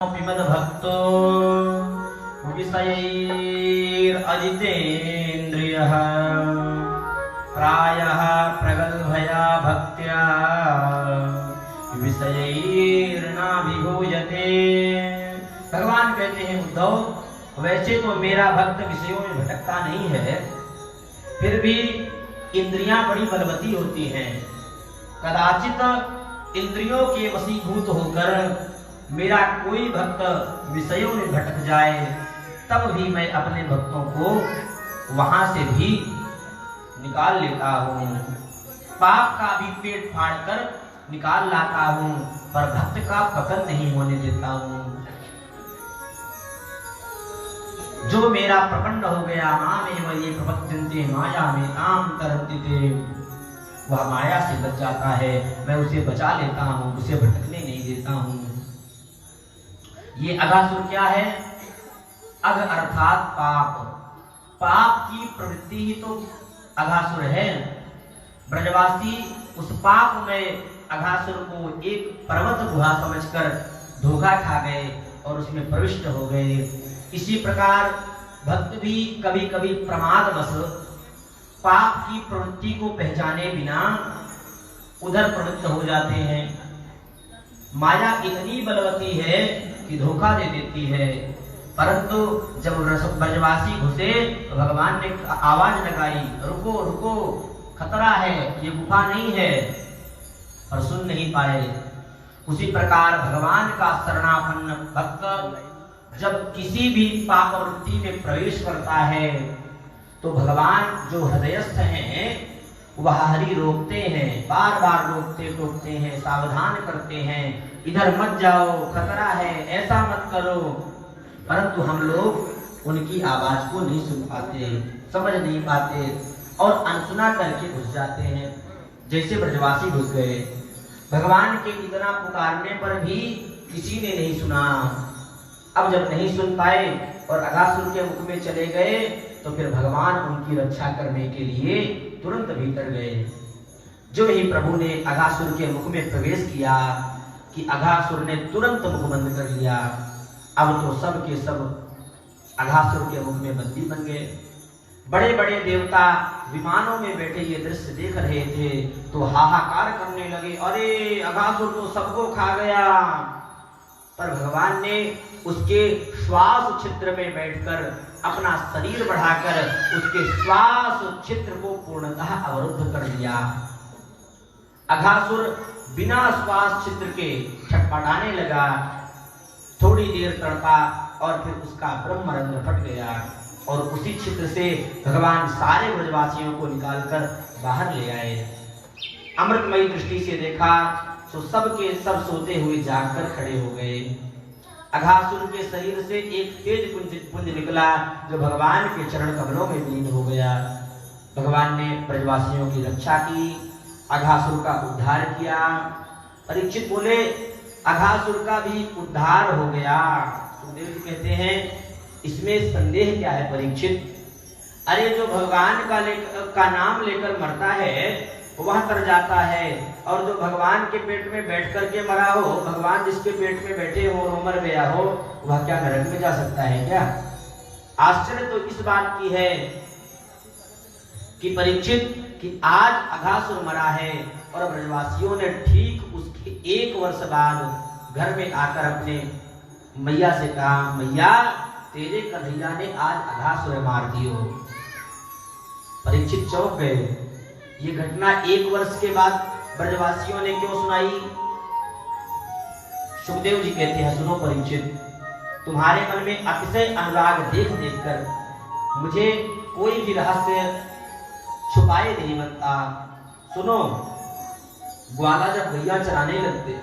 भक्तो विषयैरजितेन्द्रियः प्रायः प्रगल्भया भक्त्या विषयैर्नाभिभूयते। भगवान कहते हैं उद्धव, वैसे तो मेरा भक्त विषयों में भटकता नहीं है, फिर भी इंद्रियां बड़ी बलवती होती हैं। कदाचित इंद्रियों के वशीभूत होकर मेरा कोई भक्त विषयों में भटक जाए, तब भी मैं अपने भक्तों को वहां से भी निकाल लेता हूँ। पाप का भी पेट फाड़कर निकाल लाता हूँ, पर भक्त का पतन नहीं होने देता हूँ। जो मेरा प्रपंड हो गया मामेव ये प्रपद्यन्ते माया में ताम तरन्ति, वह माया से बच जाता है, मैं उसे बचा लेता हूँ, उसे भटकने नहीं देता हूँ। ये अघासुर क्या है? अघ अर्थात पाप, पाप की प्रवृत्ति ही तो अघासुर है। ब्रजवासी उस पाप में अघासुर को एक पर्वत गुहा समझकर धोखा खा गए और उसमें प्रविष्ट हो गए। इसी प्रकार भक्त भी कभी कभी प्रमादवश पाप की प्रवृत्ति को पहचाने बिना उधर प्रवृत्त हो जाते हैं। माया इतनी बलवती है कि धोखा दे देती है, परंतु जब ब्रजवासी घुसे तो भगवान ने आवाज लगाई, रुको रुको, खतरा है, ये गुफा नहीं है, पर सुन नहीं पाए। उसी प्रकार भगवान का शरणापन्न भक्त जब किसी भी पाप वृत्ति में प्रवेश करता है तो भगवान जो हृदयस्थ हैं वह हरि रोकते हैं, बार बार रोकते टोकते हैं, सावधान करते हैं, इधर मत जाओ, खतरा है, ऐसा मत करो। परंतु हम लोग उनकी आवाज को नहीं सुन पाते, समझ नहीं पाते और अनसुना करके घुस जाते हैं, जैसे ब्रजवासी घुस गए। भगवान के इतना पुकारने पर भी किसी ने नहीं सुना। अब जब नहीं सुन पाए और अघासुर के मुख में चले गए तो फिर भगवान उनकी रक्षा करने के लिए तुरंत भीतर गए। जो ही प्रभु ने अघासुर के मुख में प्रवेश किया कि अघासुर ने तुरंत मुख बंद कर लिया। अब तो सब के सब अघासुर के मुख में बंदी बन गए। बड़े बड़े देवता विमानों में बैठे ये दृश्य देख रहे थे तो हाहाकार करने लगे, अरे अघासुर तो सबको खा गया। पर भगवान ने उसके श्वास छिद्र में बैठकर अपना शरीर बढ़ाकर उसके श्वास छिद्र को पूर्णतः अवरुद्ध कर दिया। अघासुर बिना श्वास छिद्र के छटपटाने लगा, थोड़ी देर तड़पा और फिर उसका ब्रह्मरंध्र फट गया और उसी छिद्र से भगवान सारे ब्रजवासियों को निकालकर बाहर ले आए। अमृतमयी दृष्टि से देखा तो सब के सब सोते हुए जागकर खड़े हो गए। अघासुर के शरीर से एक तेज पुंज निकला जो भगवान के चरण कमलों में लीन हो गया। भगवान ने ब्रजवासियों की रक्षा की, अघासुर का उद्धार किया। परीक्षित बोले, अघासुर का भी उद्धार हो गया। सुखदेव जी कहते हैं, इसमें संदेह क्या है परीक्षित? अरे जो भगवान का नाम लेकर मरता है वह तर जाता है, और जो भगवान के पेट में बैठ करके मरा हो, भगवान जिसके पेट में बैठे हो और मर गया हो, वह क्या नरक में जा सकता है क्या? आश्चर्य तो इस बात की है कि परीक्षित कि आज अघासुर मरा है और ब्रजवासियों ने ठीक उसके 1 वर्ष बाद घर में आकर अपने मैया से कहा, मैया तेरे कन्हैया ने आज अघासुर मार दियो। परीक्षित चौंक गए। ये घटना 1 वर्ष के बाद ब्रजवासियों ने क्यों सुनाई? सुखदेव जी कहते हैं, सुनो परीक्षित, तुम्हारे मन में अतिशय अनुराग देख देखकर मुझे कोई भी रहस्य छुपाए नहीं बनता। सुनो, ग्वाला जब गैया चराने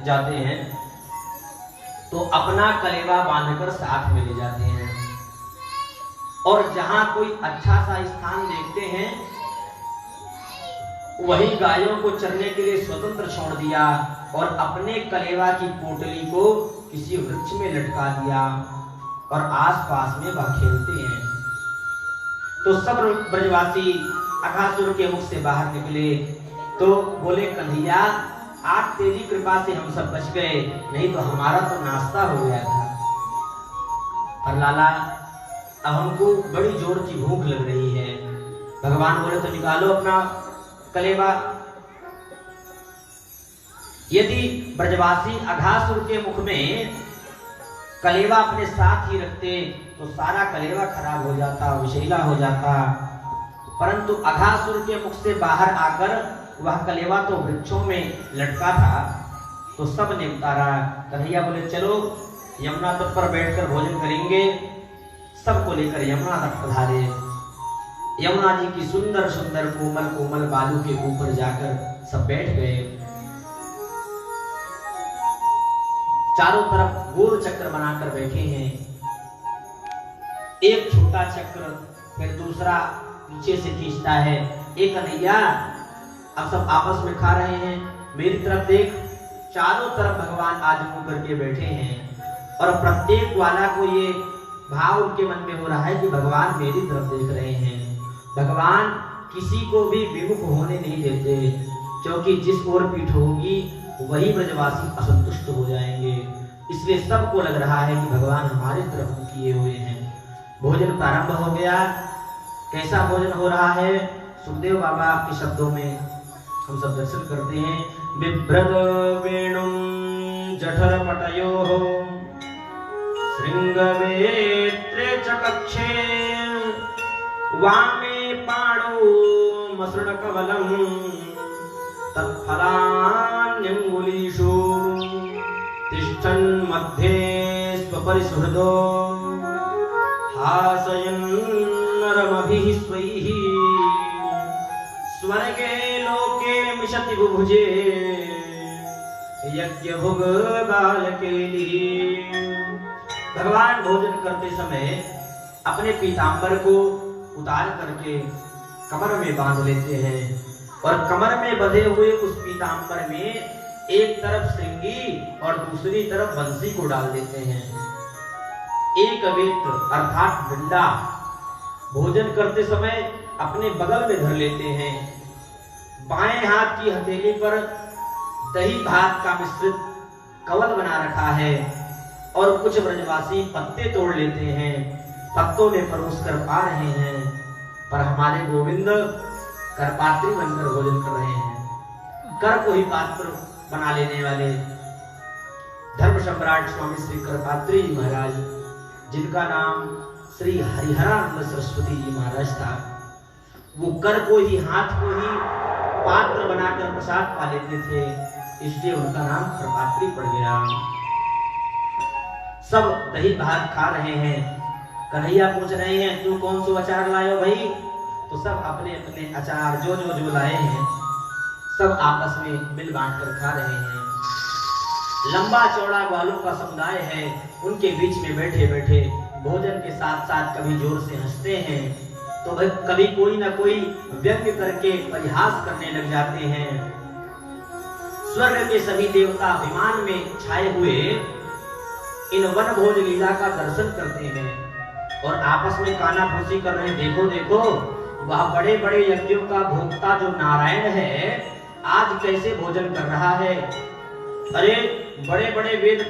जाते हैं तो अपना कलेवा बांधकर साथ में ले जाते हैं, और जहां कोई अच्छा सा स्थान देखते हैं वही गायों को चरने के लिए स्वतंत्र छोड़ दिया और अपने कलेवा की पोटली को किसी वृक्ष में लटका दिया और आसपास में वह खेलते हैं। तो सब ब्रजवासी अघासुर के मुख से बाहर निकले तो बोले, कन्हैया आज तेरी कृपा से हम सब बच गए, नहीं तो हमारा तो नाश्ता हो गया था। अब लाला, अब हमको बड़ी जोर की भूख लग रही है। भगवान बोले तो निकालो अपना कलेवा। यदि ब्रजवासी अघासुर के मुख में कलेवा अपने साथ ही रखते तो सारा कलेवा खराब हो जाता, विषैला हो जाता, परंतु अघासुर के मुख से बाहर आकर वह कलेवा तो वृक्षों में लटका था, तो सब ने उतारा। कन्हैया बोले चलो यमुना तट पर बैठकर भोजन करेंगे। सबको लेकर यमुना तट पधारे। यमुना जी की सुंदर सुंदर कोमल कोमल बालू के ऊपर जाकर सब बैठ गए। चारों तरफ गोल चक्र बनाकर बैठे हैं। एक छोटा चक्र फिर दूसरा नीचे से खींचता है। एक कन्हैया, अब सब आपस में खा रहे हैं, मेरी तरफ देख। चारों तरफ भगवान आज मुंह करके बैठे हैं और प्रत्येक वाला को ये भाव उनके मन में हो रहा है कि भगवान मेरी तरफ देख रहे हैं। भगवान किसी को भी विमुख होने नहीं देते, क्योंकि जिस ओर पीठ होगी वही ब्रजवासी असंतुष्ट हो जाएंगे। इसलिए सबको लग रहा है कि भगवान हमारी तरफ किए हुए हैं। भोजन प्रारंभ हो गया। कैसा भोजन हो रहा है, सुखदेव बाबा के शब्दों में हम सब दर्शन करते हैं। बिभ्रत वेणुं जठर पटयोः श्रृंगवेत्रे च कक्षे वामे पाणौ मसृण कवलम् तत्फलान्यंगुलीषु तिष्ठन् मध्ये स्वपरिसुहृदो हासयन् नरमभिः स्वैः स्वर्गे लोके मिषति बुभुजे यज्ञभुग बालकेलिः। भगवान भोजन करते समय अपने पीतांबर को उतार करके कमर में बांध लेते हैं और कमर में बंधे हुए उस पीतांबर में एक तरफ श्रृंगी और दूसरी तरफ बंसी को डाल देते हैं। एक वेत्र अर्थात डंडा भोजन करते समय अपने बगल में धर लेते हैं। बाएं हाथ की हथेली पर दही भात का मिश्रित कवल बना रखा है और कुछ ब्रजवासी पत्ते तोड़ लेते हैं, पत्तों में परोस कर पा रहे हैं। पर हमारे गोविंद करपात्री बनकर भोजन कर रहे हैं। कर को ही पात्र बना लेने वाले धर्म सम्राट स्वामी श्री करपात्री जी महाराज, जिनका नाम श्री हरिहरानंद सरस्वती जी महाराज था, वो कर को ही, हाथ को ही पात्र बनाकर प्रसाद पा लेते थे, इसलिए उनका नाम करपात्री पड़ गया। सब दही भात खा रहे हैं। कन्हैया पूछ रहे हैं तू कौन सा अचार लायो भाई? तो सब अपने अपने अचार जो लाए हैं सब आपस में मिल बांट कर खा रहे हैं। लंबा चौड़ा ग्वालों का समुदाय है, उनके बीच में बैठे बैठे भोजन के साथ साथ कभी जोर से हंसते हैं तो कभी कोई ना कोई व्यंग्य करके परिहास करने लग जाते हैं। स्वर्ग के सभी देवता विमान में छाए हुए इन वन भोज लीला का दर्शन करते हैं और आपस में कानाफूसी कर रहे हैं। देखो देखो, वह बड़े बड़े यज्ञों का भोक्ता जो नारायण है आज कैसे भोजन कर रहा है। अरे बड़े बड़े वेद